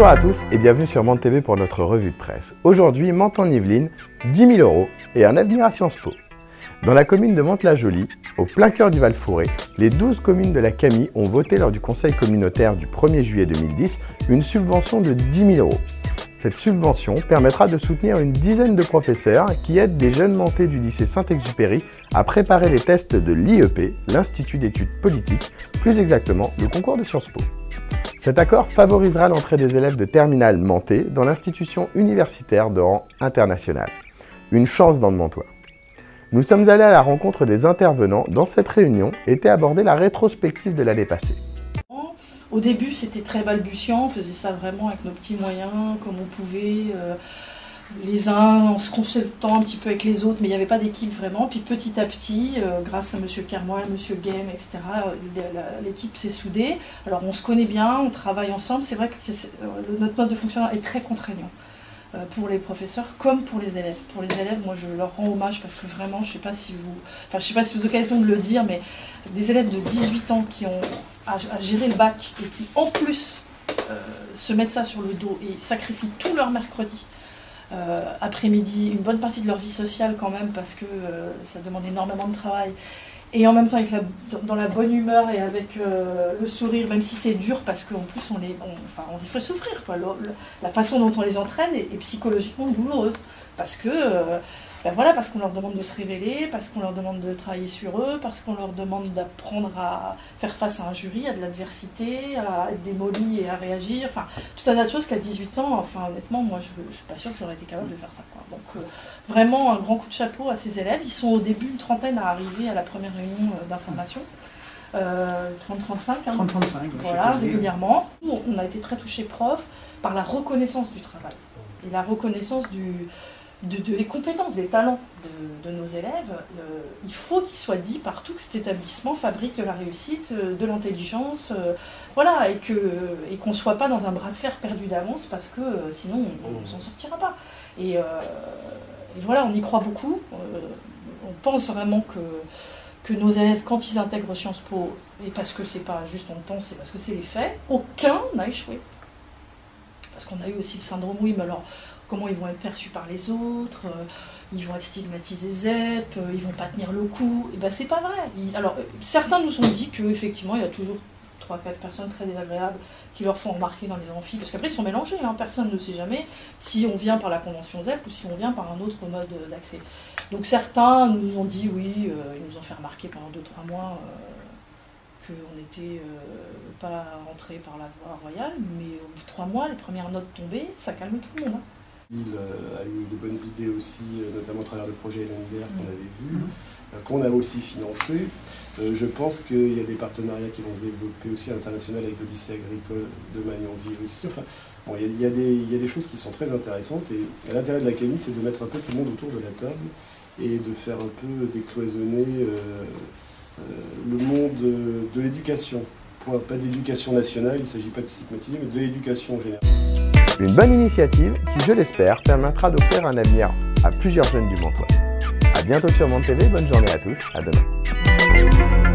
Bonjour à tous et bienvenue sur Mante TV pour notre revue de presse. Aujourd'hui, Mantes-en-Yvelines, 10 000 € et un avenir à Sciences Po. Dans la commune de Mantes-la-Jolie, au plein cœur du Val-Fouré, les 12 communes de la Camie ont voté lors du conseil communautaire du 1er juillet 2010 une subvention de 10 000 €. Cette subvention permettra de soutenir une dizaine de professeurs qui aident des jeunes Mantais du lycée Saint-Exupéry à préparer les tests de l'IEP, l'Institut d'études politiques, plus exactement le concours de Sciences Po. Cet accord favorisera l'entrée des élèves de terminale Mantais dans l'institution universitaire de rang international. Une chance dans le Mantois. Nous sommes allés à la rencontre des intervenants. Dans cette réunion était abordée la rétrospective de l'année passée. Au début, c'était très balbutiant, on faisait ça vraiment avec nos petits moyens, comme on pouvait, les uns en se consultant un petit peu avec les autres, mais il n'y avait pas d'équipe vraiment. Puis petit à petit, grâce à M. Kermoil, M. Game, etc., l'équipe s'est soudée. Alors on se connaît bien, on travaille ensemble. C'est vrai que notre mode de fonctionnement est très contraignant pour les professeurs comme pour les élèves. Pour les élèves, moi je leur rends hommage parce que vraiment, je ne sais pas si vous avez l'occasion de le dire, mais des élèves de 18 ans qui ont à gérer le bac et qui en plus se mettent ça sur le dos et sacrifient tout leur mercredi après-midi, une bonne partie de leur vie sociale quand même parce que ça demande énormément de travail et en même temps avec dans la bonne humeur et avec le sourire, même si c'est dur parce qu'en plus on les fait souffrir quoi. La façon dont on les entraîne est psychologiquement douloureuse parce que parce qu'on leur demande de se révéler, parce qu'on leur demande de travailler sur eux, parce qu'on leur demande d'apprendre à faire face à un jury, à de l'adversité, à être démoli et à réagir, enfin tout un tas de choses qu'à 18 ans, honnêtement moi je suis pas sûre que j'aurais été capable de faire ça quoi. Donc vraiment un grand coup de chapeau à ces élèves. Ils sont au début une trentaine à arriver à la première réunion d'information. 30-35, hein, 30-35, voilà, régulièrement. Nous, on a été très touchés profs par la reconnaissance du travail et la reconnaissance des compétences, des talents de nos élèves. Il faut qu'il soit dit partout que cet établissement fabrique de la réussite, de l'intelligence, et qu'on ne soit pas dans un bras de fer perdu d'avance parce que sinon on ne s'en sortira pas. Et voilà, on y croit beaucoup. On pense vraiment que nos élèves, quand ils intègrent Sciences Po, et parce que c'est pas juste on le pense, c'est parce que c'est les faits, aucun n'a échoué. Parce qu'on a eu aussi le syndrome, oui, mais alors comment ils vont être perçus par les autres, ils vont être stigmatisés ZEP, ils vont pas tenir le coup, et ben c'est pas vrai. Alors certains nous ont dit qu'effectivement il y a toujours 3-4 personnes très désagréables qui leur font remarquer dans les amphis, parce qu'après ils sont mélangés, hein, personne ne sait jamais si on vient par la convention ZEP ou si on vient par un autre mode d'accès. Donc certains nous ont dit oui, ils nous ont fait remarquer pendant 2-3 mois qu'on n'était pas rentré par la voie royale, mais au bout de 3 mois, les premières notes tombées, ça calme tout le monde. Hein. Il a eu de bonnes idées aussi, notamment à travers le projet LNVR qu'on avait vu, qu'on a aussi financé. Je pense qu'il y a des partenariats qui vont se développer aussi à l'international avec le lycée agricole de Magnanville aussi. Enfin, bon, il y a des choses qui sont très intéressantes et l'intérêt de la Camie, c'est de mettre un peu tout le monde autour de la table et de faire un peu décloisonner le monde de l'éducation. Pas d'éducation nationale, il ne s'agit pas de stigmatiser, mais de l'éducation en général. Une bonne initiative qui, je l'espère, permettra d'offrir un avenir à plusieurs jeunes du Mantois. A bientôt sur Mante TV, bonne journée à tous, à demain.